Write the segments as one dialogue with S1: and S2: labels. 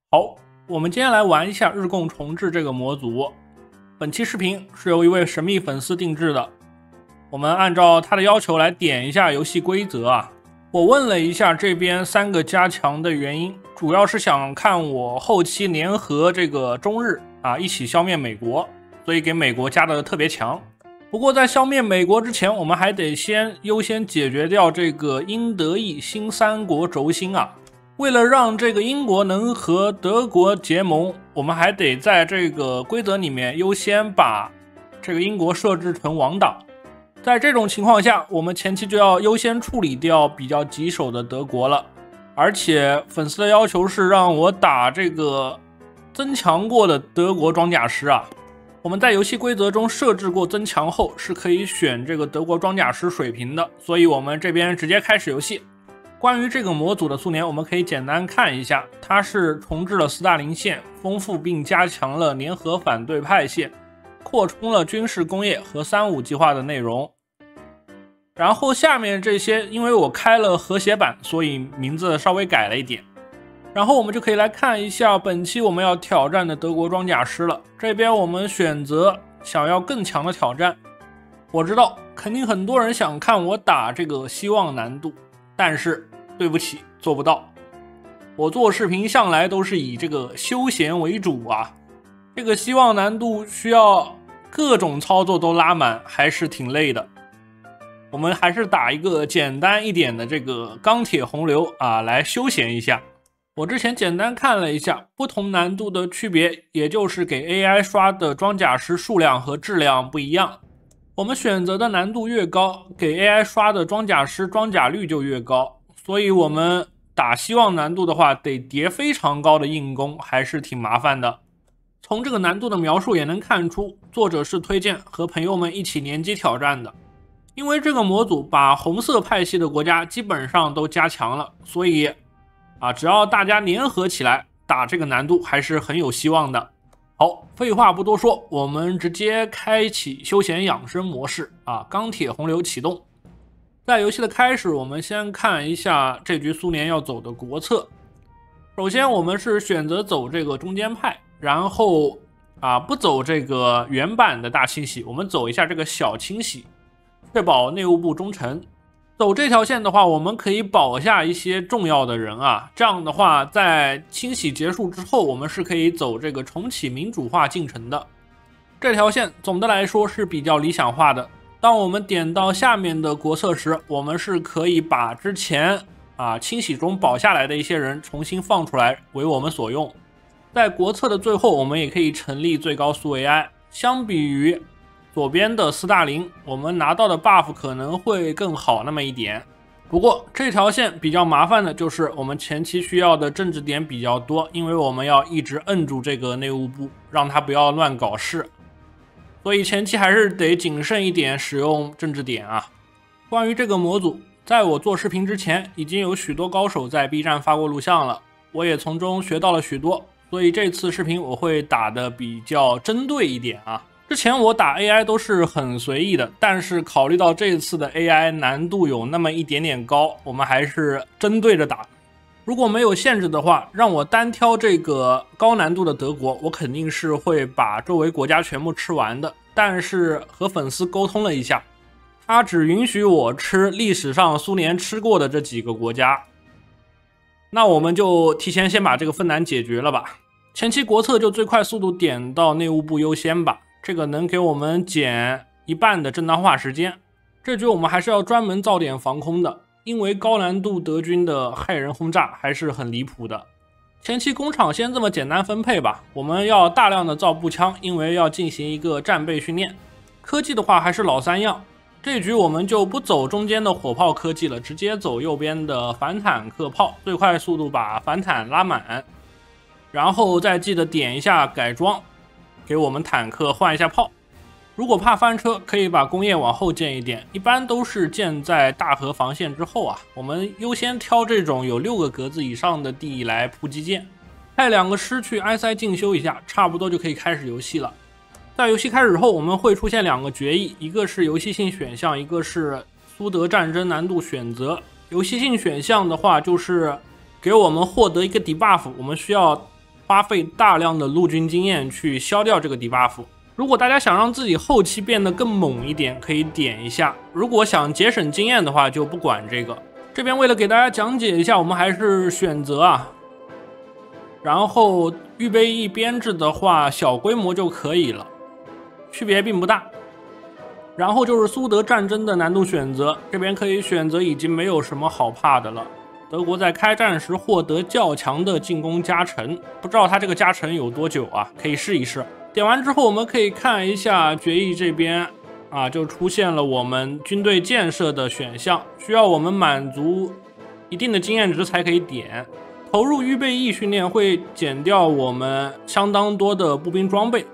S1: 好，我们今天来玩一下日共重置这个模组。本期视频是由一位神秘粉丝定制的，我们按照他的要求来点一下游戏规则啊。我问了一下这边3个加强的原因，主要是想看我后期联合这个中日啊一起消灭美国，所以给美国加的特别强。不过在消灭美国之前，我们还得先优先解决掉这个英德意新3国轴心啊。为了让这个英国能和德国结盟，我们还得在这个规则里面优先把这个英国设置成王党。在这种情况下，我们前期就要优先处理掉比较棘手的德国了。而且粉丝的要求是让我打这个增强过的德国装甲师啊。我们在游戏规则中设置过增强后是可以选这个德国装甲师水平的，所以我们这边直接开始游戏。关于这个模组的苏联，我们可以简单看一下，它是重置了斯大林线，丰富并加强了联合反对派线，扩充了军事工业和3.5计划的内容。然后下面这些，因为我开了和谐版，所以名字稍微改了一点。然后我们就可以来看一下本期我们要挑战的德国装甲师了。这边我们选择想要更强的挑战。我知道肯定很多人想看我打这个希望难度，但是对不起，做不到。我做视频向来都是以这个休闲为主啊，这个希望难度需要各种操作都拉满，还是挺累的。我们还是打一个简单一点的这个钢铁洪流啊，来休闲一下。我之前简单看了一下，不同难度的区别，也就是给 AI 刷的装甲师数量和质量不一样。我们选择的难度越高，给 AI 刷的装甲师装甲率就越高，所以我们打希望难度的话，得叠非常高的硬攻，还是挺麻烦的。从这个难度的描述也能看出，作者是推荐和朋友们一起联机挑战的。因为这个模组把红色派系的国家基本上都加强了，所以只要大家联合起来打这个难度还是很有希望的。好，废话不多说，我们直接开启休闲养生模式啊！钢铁洪流启动。在游戏的开始，我们先看一下这局苏联要走的国策。首先，我们是选择走这个中间派，然后不走这个原版的大清洗，我们走一下这个小清洗，确保内务部忠诚。走这条线的话，我们可以保下一些重要的人啊，这样的话在清洗结束之后，我们是可以走这个重启民主化进程的。这条线总的来说是比较理想化的。当我们点到下面的国策时，我们是可以把之前清洗中保下来的一些人重新放出来为我们所用。在国策的最后，我们也可以成立最高苏维埃。相比于左边的斯大林，我们拿到的 buff 可能会更好那么一点。不过这条线比较麻烦的就是我们前期需要的政治点比较多，因为我们要一直摁住这个内务部，让他不要乱搞事，所以前期还是得谨慎一点使用政治点啊。关于这个模组，在我做视频之前，已经有许多高手在 B 站发过录像了，我也从中学到了许多，所以这次视频我会打的比较针对一点啊。之前我打 AI 都是很随意的，但是考虑到这次的 AI 难度有那么一点点高，我们还是针对着打。如果没有限制的话，让我单挑这个高难度的德国，我肯定是会把周围国家全部吃完的。但是和粉丝沟通了一下，他只允许我吃历史上苏联吃过的这几个国家。那我们就提前先把这个分难解决了吧。前期国策就最快速度点到内务部优先吧。这个能给我们减一半的正当化时间。这局我们还是要专门造点防空的，因为高难度德军的骇人轰炸还是很离谱的。前期工厂先这么简单分配吧，我们要大量的造步枪，因为要进行一个战备训练。科技的话还是老3样，这局我们就不走中间的火炮科技了，直接走右边的反坦克炮，最快速度把反坦拉满，然后再记得点一下改装，给我们坦克换一下炮。如果怕翻车，可以把工业往后建一点，一般都是建在大河防线之后啊。我们优先挑这种有6个格子以上的地来铺基建。派2个师去埃塞进修一下，差不多就可以开始游戏了。在游戏开始后，我们会出现2个决议，一个是游戏性选项，一个是苏德战争难度选择。游戏性选项的话，就是给我们获得一个 debuff， 我们需要花费大量的陆军经验去消掉这个 debuff。如果大家想让自己后期变得更猛一点，可以点一下；如果想节省经验的话，就不管这个。这边为了给大家讲解一下，我们还是选择啊，然后预备役编制的话，小规模就可以了，区别并不大。然后就是苏德战争的难度选择，这边可以选择已经没有什么好怕的了。德国在开战时获得较强的进攻加成，不知道它这个加成有多久啊？可以试一试。点完之后，我们可以看一下决议这边啊，就出现了我们军队建设的选项，需要我们满足一定的经验值才可以点。投入预备役训练会减掉我们相当多的步兵装备。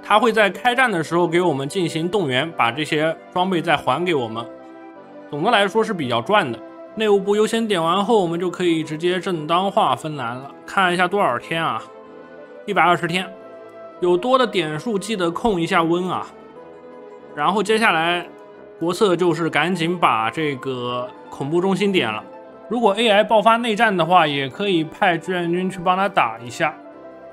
S1: 他会在开战的时候给我们进行动员，把这些装备再还给我们。总的来说是比较赚的。内务部优先点完后，我们就可以直接正当化芬兰了。看一下多少天啊？120天。有多的点数记得控一下温啊。然后接下来国策就是赶紧把这个恐怖中心点了。如果 AI 爆发内战的话，也可以派志愿军去帮他打一下。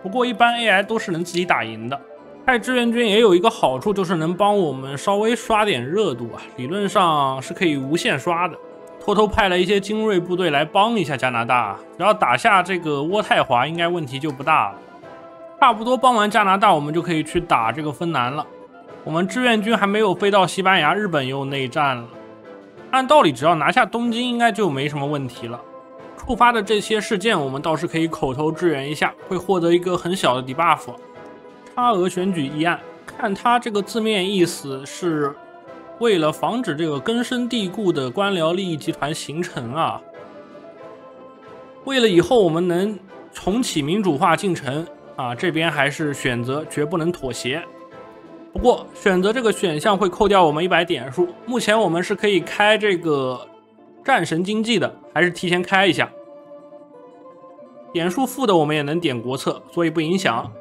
S1: 不过一般 AI 都是能自己打赢的。派志愿军也有一个好处，就是能帮我们稍微刷点热度啊，理论上是可以无限刷的。偷偷派了一些精锐部队来帮一下加拿大，只要打下这个渥太华，应该问题就不大了。差不多帮完加拿大，我们就可以去打这个芬兰了。我们志愿军还没有飞到西班牙，日本又内战了。按道理，只要拿下东京，应该就没什么问题了。触发的这些事件，我们倒是可以口头支援一下，会获得一个很小的 debuff。差额选举议案，看它这个字面意思是为了防止这个根深蒂固的官僚利益集团形成啊。为了以后我们能重启民主化进程啊，这边还是选择绝不能妥协。不过选择这个选项会扣掉我们100点数，目前我们是可以开这个战神经济的，还是提前开一下。点数负的我们也能点国策，所以不影响。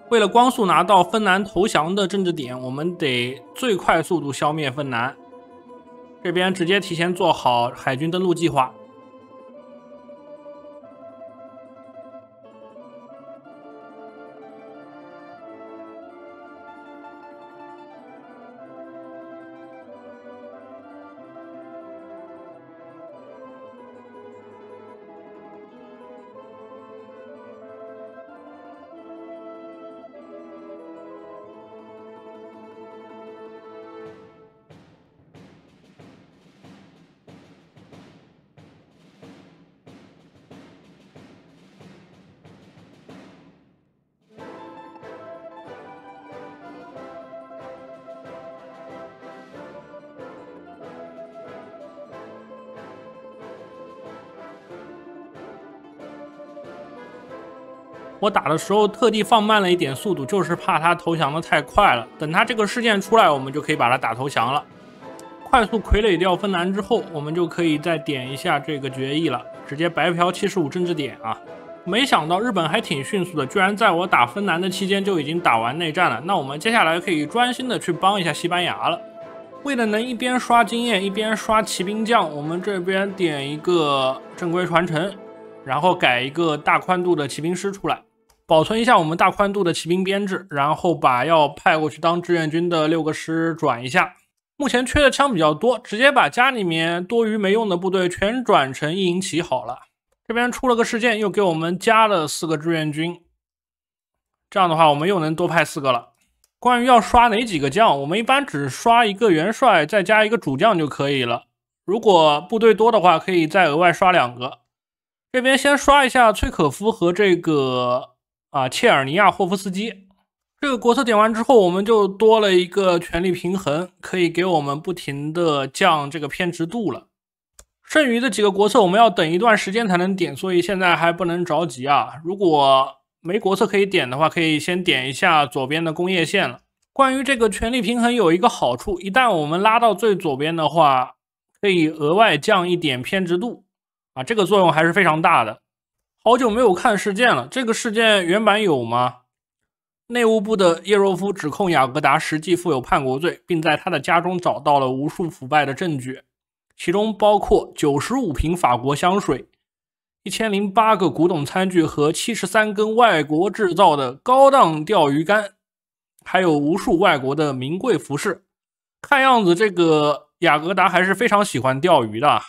S1: 为了光速拿到芬兰投降的政治点，我们得最快速度消灭芬兰。这边直接提前做好海军登陆计划。我打的时候特地放慢了一点速度，就是怕他投降的太快了。等他这个事件出来，我们就可以把他打投降了。快速傀儡掉芬兰之后，我们就可以再点一下这个决议了，直接白嫖75政治点啊！没想到日本还挺迅速的，居然在我打芬兰的期间就已经打完内战了。那我们接下来可以专心的去帮一下西班牙了。为了能一边刷经验一边刷骑兵将，我们这边点一个正规传承，然后改一个大宽度的骑兵师出来。保存一下我们大宽度的骑兵编制，然后把要派过去当志愿军的6个师转一下。目前缺的枪比较多，直接把家里面多余没用的部队全转成一营旗好了。这边出了个事件，又给我们加了4个志愿军，这样的话我们又能多派4个了。关于要刷哪几个将，我们一般只刷一个元帅再加一个主将就可以了。如果部队多的话，可以再额外刷2个。这边先刷一下崔可夫和这个切尔尼亚霍夫斯基。这个国策点完之后，我们就多了一个权力平衡，可以给我们不停的降这个偏执度了。剩余的几个国策我们要等一段时间才能点，所以现在还不能着急啊。如果没国策可以点的话，可以先点一下左边的工业线了。关于这个权力平衡有一个好处，一旦我们拉到最左边的话，可以额外降一点偏执度啊，这个作用还是非常大的。好久没有看事件了，这个事件原版有吗？内务部的叶若夫指控雅各达实际负有叛国罪，并在他的家中找到了无数腐败的证据，其中包括95瓶法国香水、1008个古董餐具和73根外国制造的高档钓鱼竿，还有无数外国的名贵服饰。看样子这个雅各达还是非常喜欢钓鱼的。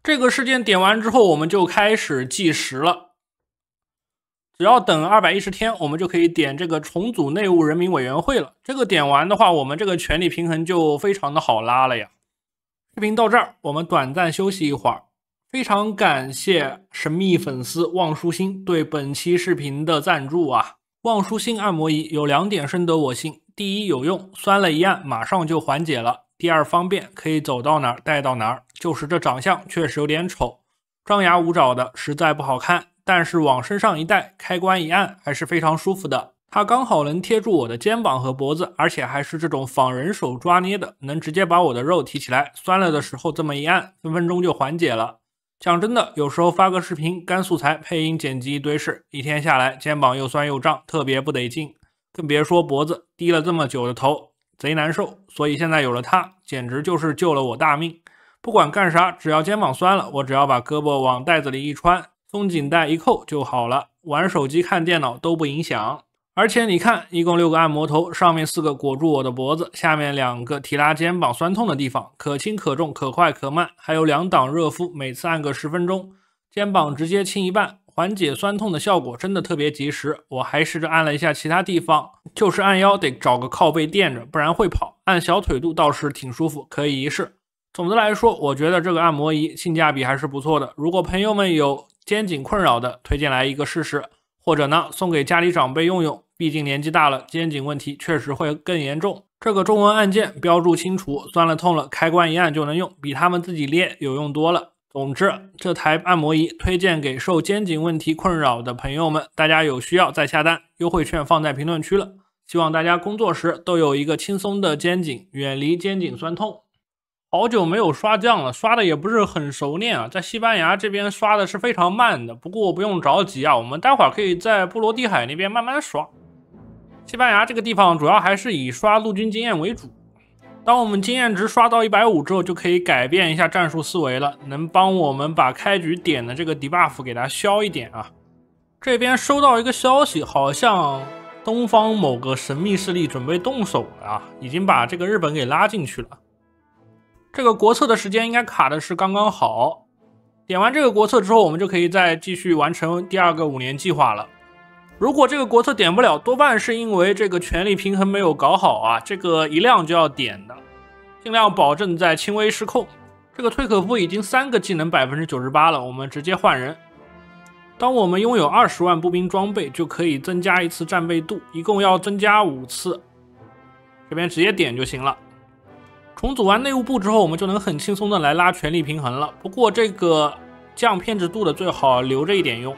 S1: 这个事件点完之后，我们就开始计时了。只要等210天，我们就可以点这个重组内务人民委员会了。这个点完的话，我们这个权力平衡就非常的好拉了呀。视频到这儿，我们短暂休息一会儿。非常感谢神秘粉丝望舒心对本期视频的赞助啊！望舒心按摩仪有2点深得我心：第一，有用，酸了一按马上就缓解了；第二，方便，可以走到哪儿带到哪儿。就是这长相确实有点丑，张牙舞爪的，实在不好看。但是往身上一戴，开关一按，还是非常舒服的。它刚好能贴住我的肩膀和脖子，而且还是这种仿人手抓捏的，能直接把我的肉提起来。酸了的时候这么一按，分分钟就缓解了。讲真的，有时候发个视频干素材，配音剪辑一堆事，一天下来肩膀又酸又胀，特别不得劲。更别说脖子，低了这么久的头，贼难受。所以现在有了它，简直就是救了我大命。不管干啥，只要肩膀酸了，我只要把胳膊往袋子里一穿，松紧带一扣就好了，玩手机看电脑都不影响。而且你看，一共6个按摩头，上面4个裹住我的脖子，下面2个提拉肩膀酸痛的地方，可轻可重，可快可慢，还有2档热敷，每次按个10分钟，肩膀直接轻一半，缓解酸痛的效果真的特别及时。我还试着按了一下其他地方，就是按腰得找个靠背垫着，不然会跑。按小腿肚倒是挺舒服，可以一试。总的来说，我觉得这个按摩仪性价比还是不错的。如果朋友们有肩颈困扰的，推荐来一个试试，或者呢送给家里长辈用用。毕竟年纪大了，肩颈问题确实会更严重。这个中文按键标注清楚，酸了痛了，开关一按就能用，比他们自己练有用多了。总之，这台按摩仪推荐给受肩颈问题困扰的朋友们，大家有需要再下单，优惠券放在评论区了。希望大家工作时都有一个轻松的肩颈，远离肩颈酸痛。好久没有刷酱了，刷的也不是很熟练啊，在西班牙这边刷的是非常慢的，不过不用着急啊，我们待会儿可以在波罗的海那边慢慢刷。西班牙这个地方主要还是以刷陆军经验为主，当我们经验值刷到150之后，就可以改变一下战术思维了，能帮我们把开局点的这个 debuff 给它消一点啊。这边收到一个消息，好像东方某个神秘势力准备动手了啊，已经把这个日本给拉进去了。这个国策的时间应该卡的是刚刚好，点完这个国策之后，我们就可以再继续完成第2个5年计划了。如果这个国策点不了，多半是因为这个权力平衡没有搞好啊，这个一亮就要点的，尽量保证在轻微失控。这个推可夫已经3个技能 98% 了，我们直接换人。当我们拥有20万步兵装备，就可以增加1次战备度，一共要增加5次，这边直接点就行了。重组完内务部之后，我们就能很轻松的来拉权力平衡了。不过这个降偏执度的最好留着一点用。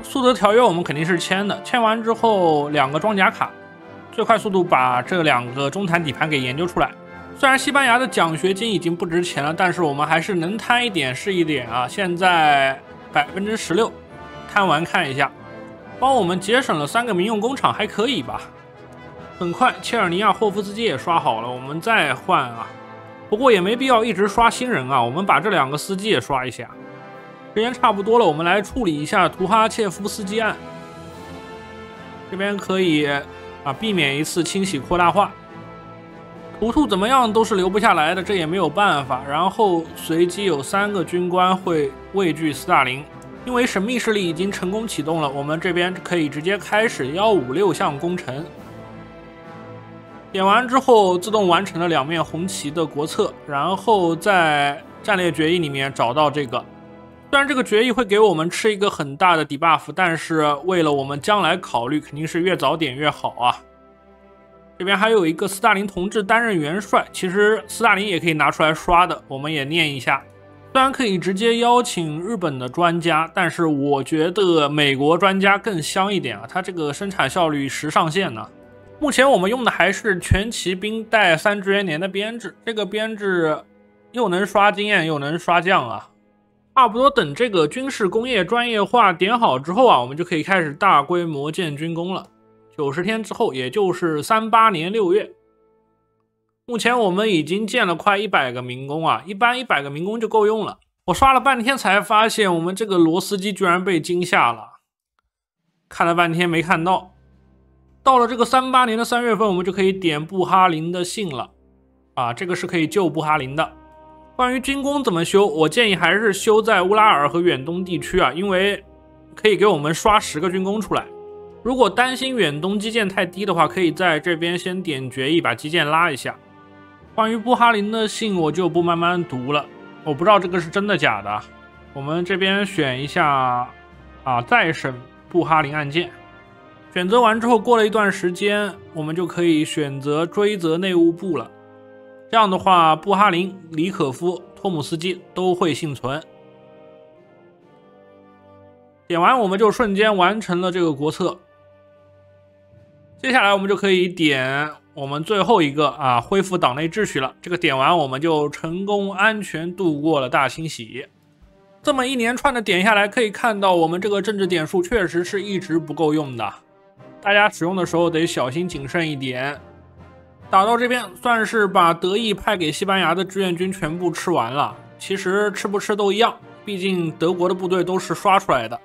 S1: 速得条约我们肯定是签的，签完之后2个装甲卡，最快速度把这2个中坛底盘给研究出来。虽然西班牙的奖学金已经不值钱了，但是我们还是能摊一点是一点啊。现在16%，摊完看一下，帮我们节省了3个民用工厂，还可以吧。很快切尔尼亚霍夫斯基也刷好了，我们再换啊。不过也没必要一直刷新人啊，我们把这2个司机也刷一下。时间差不多了，我们来处理一下图哈切夫斯基案。这边可以避免一次清洗扩大化。图图怎么样都是留不下来的，这也没有办法。然后随机有3个军官会畏惧斯大林，因为神秘势力已经成功启动了，我们这边可以直接开始156项工程。点完之后自动完成了2面红旗的国策，然后在战略决议里面找到这个。虽然这个决议会给我们吃一个很大的 debuff， 但是为了我们将来考虑，肯定是越早点越好啊。这边还有一个斯大林同志担任元帅，其实斯大林也可以拿出来刷的，我们也念一下。虽然可以直接邀请日本的专家，但是我觉得美国专家更香一点啊，它这个生产效率实上限呢。目前我们用的还是全骑兵带3支元年的编制，这个编制又能刷经验又能刷将啊。差不多等这个军事工业专业化点好之后啊，我们就可以开始大规模建军工了。90天之后，也就是38年6月。目前我们已经建了快100个民工啊，一般100个民工就够用了。我刷了半天才发现，我们这个罗斯基居然被惊吓了，看了半天没看到。到了这个38年的3月份，我们就可以点布哈林的信了啊，这个是可以救布哈林的。关于军工怎么修，我建议还是修在乌拉尔和远东地区啊，因为可以给我们刷10个军工出来。如果担心远东基建太低的话，可以在这边先点决议把基建拉一下。关于布哈林的信我就不慢慢读了，我不知道这个是真的假的。我们这边选一下啊，再审布哈林案件。选择完之后，过了一段时间，我们就可以选择追责内务部了。这样的话，布哈林、里可夫、托姆斯基都会幸存。点完我们就瞬间完成了这个国策。接下来我们就可以点我们最后一个啊，恢复党内秩序了。这个点完我们就成功安全度过了大清洗。这么一连串的点下来，可以看到我们这个政治点数确实是一直不够用的，大家使用的时候得小心谨慎一点。打到这边算是把德意派给西班牙的志愿军全部吃完了，其实吃不吃都一样，毕竟德国的部队都是刷出来的。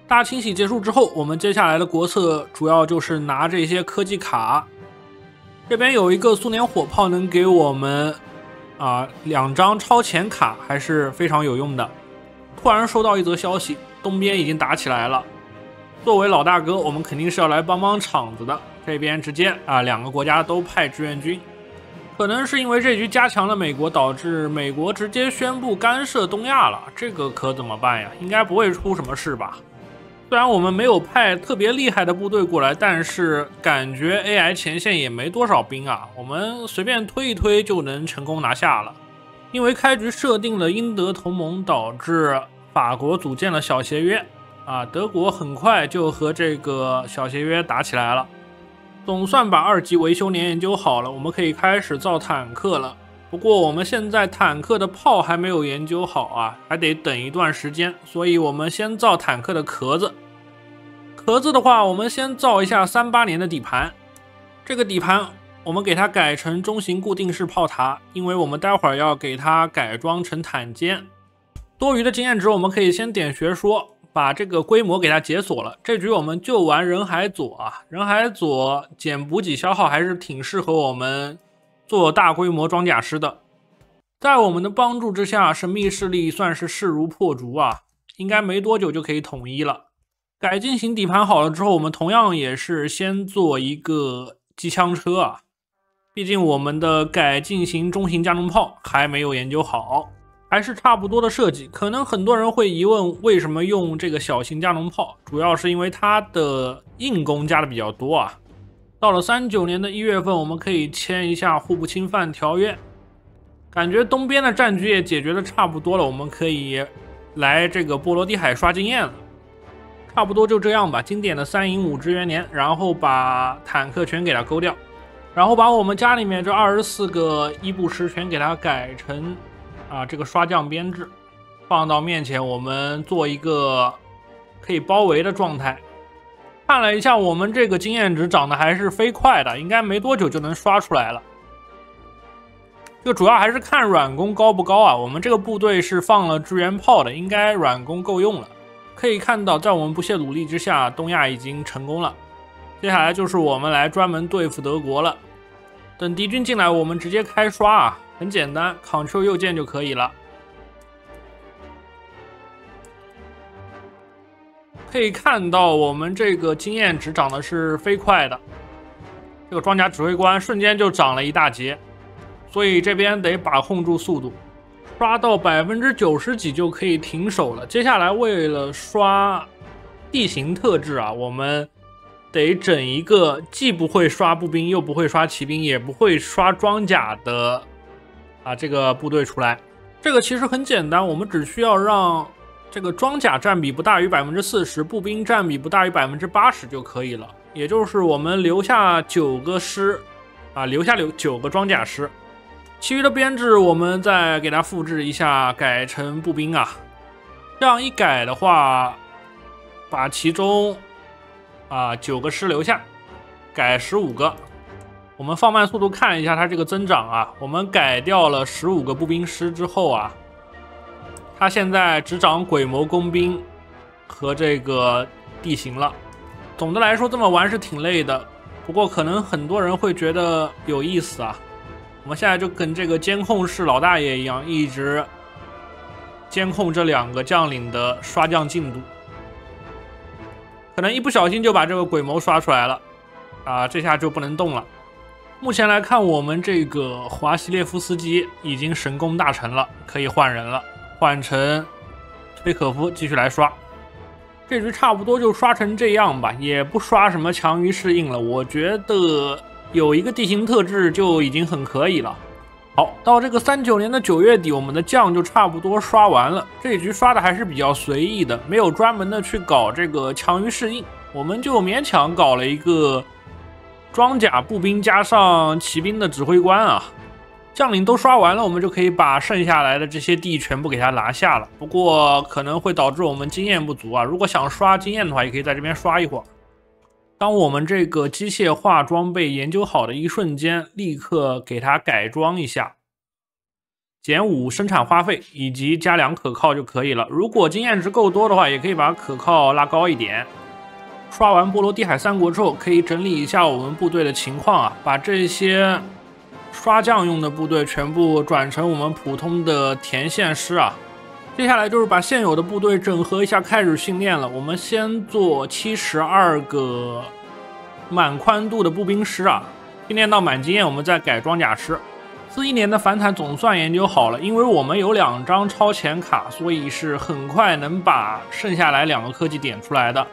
S1: 大清洗结束之后，我们接下来的国策主要就是拿这些科技卡。这边有一个苏联火炮能给我们2张超前卡，还是非常有用的。突然收到一则消息，东边已经打起来了。作为老大哥，我们肯定是要来帮帮场子的。这边直接2个国家都派志愿军。可能是因为这局加强了美国，导致美国直接宣布干涉东亚了，这个可怎么办呀？应该不会出什么事吧？虽然我们没有派特别厉害的部队过来，但是感觉 AI 前线也没多少兵啊，我们随便推一推就能成功拿下了。因为开局设定了英德同盟，导致法国组建了小协约德国很快就和这个小协约打起来了。总算把2级维修年研究好了，我们可以开始造坦克了。不过我们现在坦克的炮还没有研究好啊，还得等一段时间，所以我们先造坦克的壳子。壳子的话，我们先造一下38年的底盘。这个底盘我们给它改成中型固定式炮塔，因为我们待会儿要给它改装成坦肩。多余的经验值我们可以先点学说，把这个规模给它解锁了。这局我们就玩人海佐啊，人海佐减补给消耗还是挺适合我们做大规模装甲师的。在我们的帮助之下，神秘势力算是势如破竹啊，应该没多久就可以统一了。改进型底盘好了之后，我们同样也是先做一个机枪车啊，毕竟我们的改进型中型加农炮还没有研究好，还是差不多的设计。可能很多人会疑问为什么用这个小型加农炮，主要是因为它的硬攻加的比较多啊。到了39年的1月份，我们可以签一下互不侵犯条约。感觉东边的战局也解决的差不多了，我们可以来这个波罗的海刷经验了。差不多就这样吧，经典的3赢5支元年，然后把坦克全给它勾掉，然后把我们家里面这24个伊布什全给它改成这个刷将编制，放到面前，我们做一个可以包围的状态。看了一下，我们这个经验值涨的还是飞快的，应该没多久就能刷出来了。这个主要还是看软攻高不高啊，我们这个部队是放了支援炮的，应该软攻够用了。可以看到，在我们不懈努力之下，东亚已经成功了。接下来就是我们来专门对付德国了。等敌军进来，我们直接开刷啊，很简单 ，Ctrl 右键就可以了。可以看到，我们这个经验值涨的是飞快的，这个装甲指挥官瞬间就涨了一大截，所以这边得把控住速度。刷到90%几就可以停手了。接下来为了刷地形特质啊，我们得整一个既不会刷步兵，又不会刷骑兵，也不会刷装甲的这个部队出来。这个其实很简单，我们只需要让这个装甲占比不大于40%，步兵占比不大于80%就可以了。也就是我们留下9个师留下9个装甲师。其余的编制我们再给它复制一下，改成步兵啊。这样一改的话，把其中9个师留下，改15个。我们放慢速度看一下它这个增长啊，我们改掉了15个步兵师之后他现在只长鬼谋工兵和这个地形了。总的来说，这么玩是挺累的，不过可能很多人会觉得有意思啊。我们现在就跟这个监控室老大爷一样，一直监控这2个将领的刷将进度，可能一不小心就把这个鬼谋刷出来了啊，这下就不能动了。目前来看，我们这个华西列夫斯基已经神功大成了，可以换人了，换成崔可夫继续来刷。这局差不多就刷成这样吧，也不刷什么强于适应了，我觉得有一个地形特质就已经很可以了。好，到这个39年的9月底，我们的将就差不多刷完了。这一局刷的还是比较随意的，没有专门的去搞这个强于适应，我们就勉强搞了一个装甲步兵加上骑兵的指挥官啊。将领都刷完了，我们就可以把剩下来的这些地全部给它拿下了。不过可能会导致我们经验不足啊，如果想刷经验的话，也可以在这边刷一会儿。当我们这个机械化装备研究好的一瞬间，立刻给它改装一下，减5生产花费以及加2可靠就可以了。如果经验值够多的话，也可以把可靠拉高一点。刷完波罗的海3国之后，可以整理一下我们部队的情况啊，把这些刷将用的部队全部转成我们普通的田线师啊。接下来就是把现有的部队整合一下，开始训练了。我们先做72个满宽度的步兵师啊，训练到满经验，我们再改装甲师。41年的反坦总算研究好了，因为我们有2张超前卡，所以是很快能把剩下来2个科技点出来的。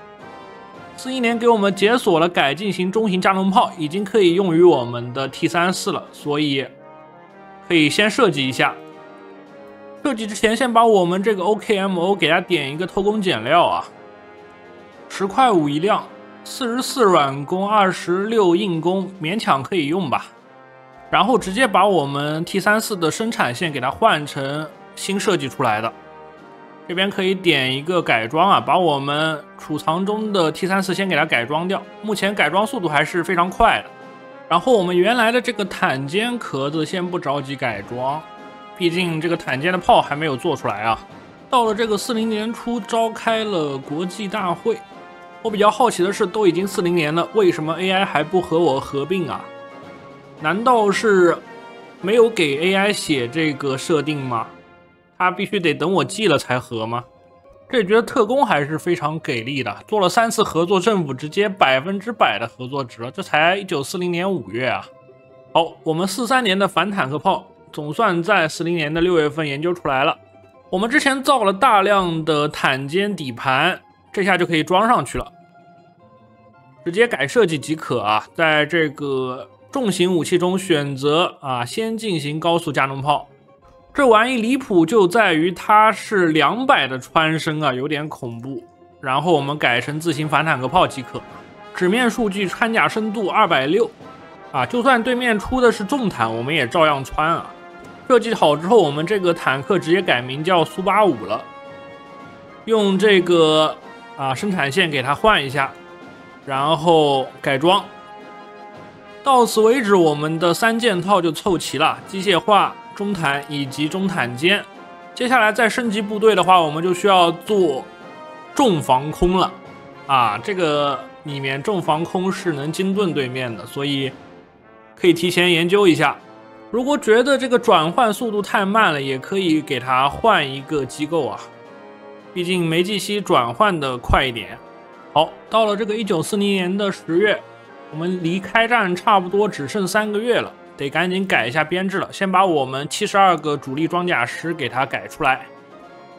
S1: 41年给我们解锁了改进型中型加农炮，已经可以用于我们的 T34 了，所以可以先设计一下。设计之前，先把我们这个 OKMO 给它点一个偷工减料啊，10块5一辆，44软工26硬工，勉强可以用吧。然后直接把我们 T34 的生产线给它换成新设计出来的。这边可以点一个改装啊，把我们储藏中的 T34 先给它改装掉，目前改装速度还是非常快的。然后我们原来的这个坦肩壳子先不着急改装，毕竟这个坦肩的炮还没有做出来啊。到了这个40年初召开了国际大会，我比较好奇的是，都已经40年了，为什么 AI 还不和我合并啊？难道是没有给 AI 写这个设定吗？他必须得等我记了才合吗？这局的特工还是非常给力的，做了3次合作，政府直接100%的合作值了，这才1940年5月啊。好，我们43年的反坦克炮总算在40年的6月份研究出来了。我们之前造了大量的坦肩底盘，这下就可以装上去了，直接改设计即可啊。在这个重型武器中选择先进型高速加农炮。这玩意离谱就在于它是200的穿身啊，有点恐怖。然后我们改成自行反坦克炮即可。纸面数据穿甲深度260啊，就算对面出的是重坦，我们也照样穿啊。设计好之后，我们这个坦克直接改名叫苏85了，用这个生产线给它换一下，然后改装。到此为止，我们的3件套就凑齐了，机械化、中坦以及中坦肩。接下来再升级部队的话，我们就需要做重防空了啊！这个里面重防空是能精盾对面的，所以可以提前研究一下。如果觉得这个转换速度太慢了，也可以给它换一个机构啊，毕竟梅季西转换的快一点。好，到了这个1940年的10月，我们离开战差不多只剩3个月了。得赶紧改一下编制了，先把我们72个主力装甲师给它改出来。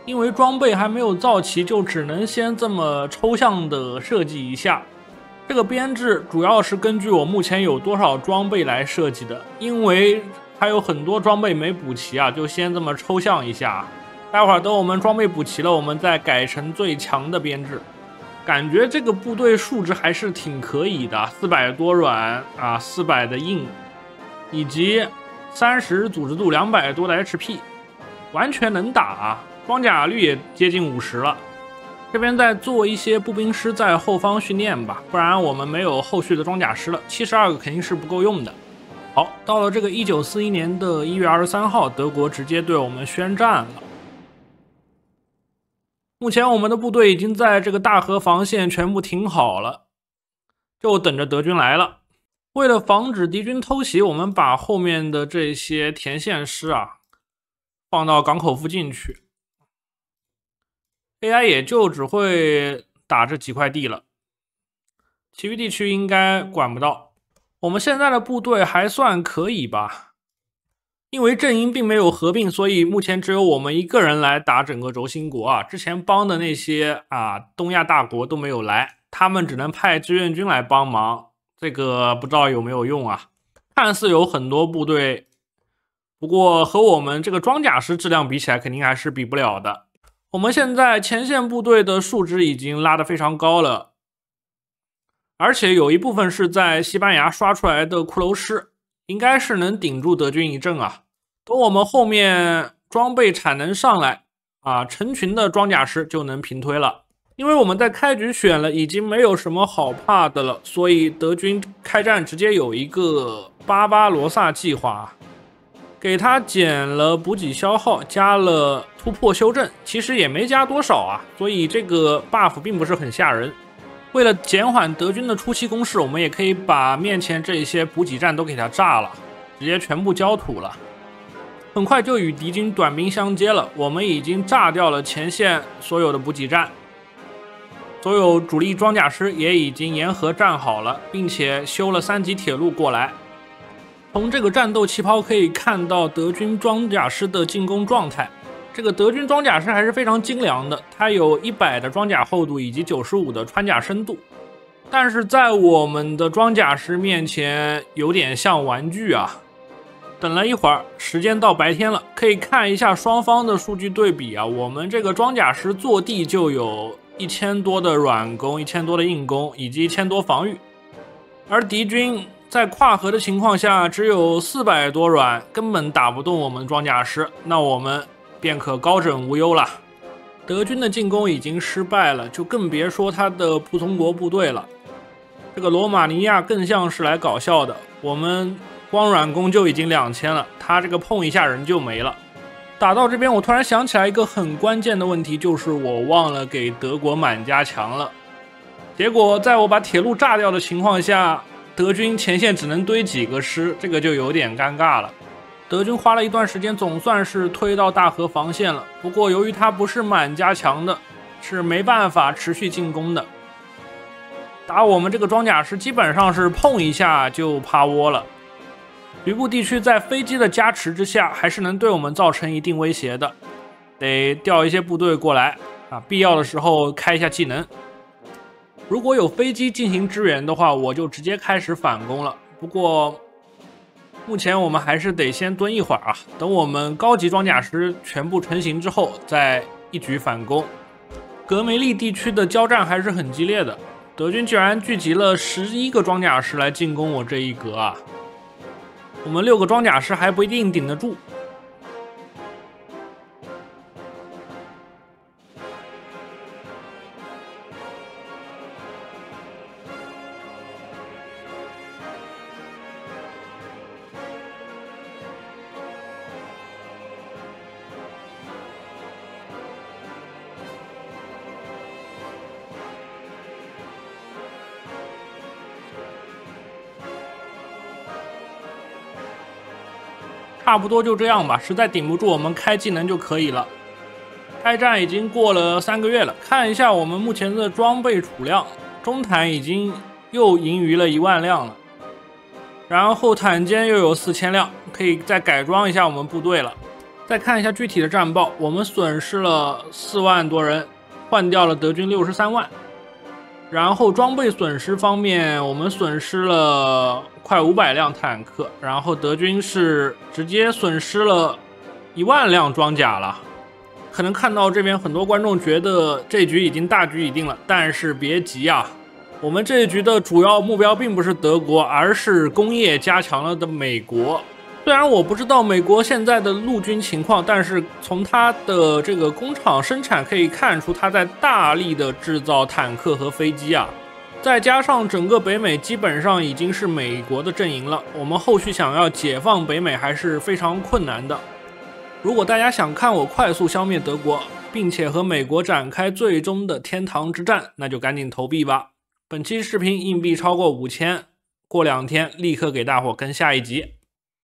S1: 因为装备还没有造齐，就只能先这么抽象的设计一下。这个编制主要是根据我目前有多少装备来设计的，因为还有很多装备没补齐啊，就先这么抽象一下。待会儿等我们装备补齐了，我们再改成最强的编制。感觉这个部队数值还是挺可以的，400多软啊，400的硬。以及30组织度200多的 HP， 完全能打啊！装甲率也接近50了。这边再做一些步兵师在后方训练吧，不然我们没有后续的装甲师了，72个肯定是不够用的。好，到了这个1941年的1月23号，德国直接对我们宣战了。目前我们的部队已经在这个大河防线全部停好了，就等着德军来了。为了防止敌军偷袭，我们把后面的这些田线师放到港口附近去。AI 也就只会打这几块地了，其余地区应该管不到。我们现在的部队还算可以吧，因为阵营并没有合并，所以目前只有我们一个人来打整个轴心国之前帮的那些东亚大国都没有来，他们只能派志愿军来帮忙，这个不知道有没有用看似有很多部队，不过和我们这个装甲师质量比起来，肯定还是比不了的。我们现在前线部队的数值已经拉得非常高了，而且有一部分是在西班牙刷出来的骷髅师，应该是能顶住德军一阵等我们后面装备产能上来成群的装甲师就能平推了。因为我们在开局选了已经没有什么好怕的了，所以德军开战直接有一个巴巴罗萨计划，给他减了补给消耗，加了突破修正，其实也没加多少所以这个 buff 并不是很吓人。为了减缓德军的初期攻势，我们也可以把面前这些补给站都给它炸了，直接全部焦土了。很快就与敌军短兵相接了，我们已经炸掉了前线所有的补给站，所有主力装甲师也已经沿河站好了，并且修了3级铁路过来。从这个战斗气泡可以看到德军装甲师的进攻状态，这个德军装甲师还是非常精良的，它有100的装甲厚度以及95的穿甲深度，但是在我们的装甲师面前有点像玩具等了一会儿，时间到白天了，可以看一下双方的数据对比我们这个装甲师坐地就有1000多的软攻，1000多的硬攻，以及1000多防御，而敌军在跨河的情况下只有400多软，根本打不动我们装甲师，那我们便可高枕无忧了。德军的进攻已经失败了，就更别说他的仆从国部队了。这个罗马尼亚更像是来搞笑的，我们光软攻就已经2000了，他这个碰一下人就没了。打到这边，我突然想起来一个很关键的问题，就是我忘了给德国满加强了。结果在我把铁路炸掉的情况下，德军前线只能堆几个师，这个就有点尴尬了。德军花了一段时间，总算是推到大河防线了，不过由于它不是满加强的，是没办法持续进攻的。打我们这个装甲师基本上是碰一下就趴窝了。局部地区在飞机的加持之下，还是能对我们造成一定威胁的，得调一些部队过来必要的时候开一下技能。如果有飞机进行支援的话，我就直接开始反攻了。不过目前我们还是得先蹲一会儿等我们高级装甲师全部成型之后再一举反攻。格梅利地区的交战还是很激烈的，德军居然聚集了11个装甲师来进攻我这一格我们6个装甲师还不一定顶得住。差不多就这样吧，实在顶不住我们开技能就可以了。开战已经过了3个月了，看一下我们目前的装备储量，中坦已经又盈余了1万辆了，然后坦歼又有4000辆，可以再改装一下我们部队了。再看一下具体的战报，我们损失了4万多人，换掉了德军63万。然后装备损失方面，我们损失了快500辆坦克，然后德军是直接损失了1万辆装甲了。可能看到这边很多观众觉得这局已经大局已定了，但是别急我们这一局的主要目标并不是德国，而是工业加强了的美国。虽然我不知道美国现在的陆军情况，但是从它的这个工厂生产可以看出，它在大力的制造坦克和飞机再加上整个北美基本上已经是美国的阵营了，我们后续想要解放北美还是非常困难的。如果大家想看我快速消灭德国，并且和美国展开最终的天堂之战，那就赶紧投币吧。本期视频硬币超过5000，过2天立刻给大伙更下一集。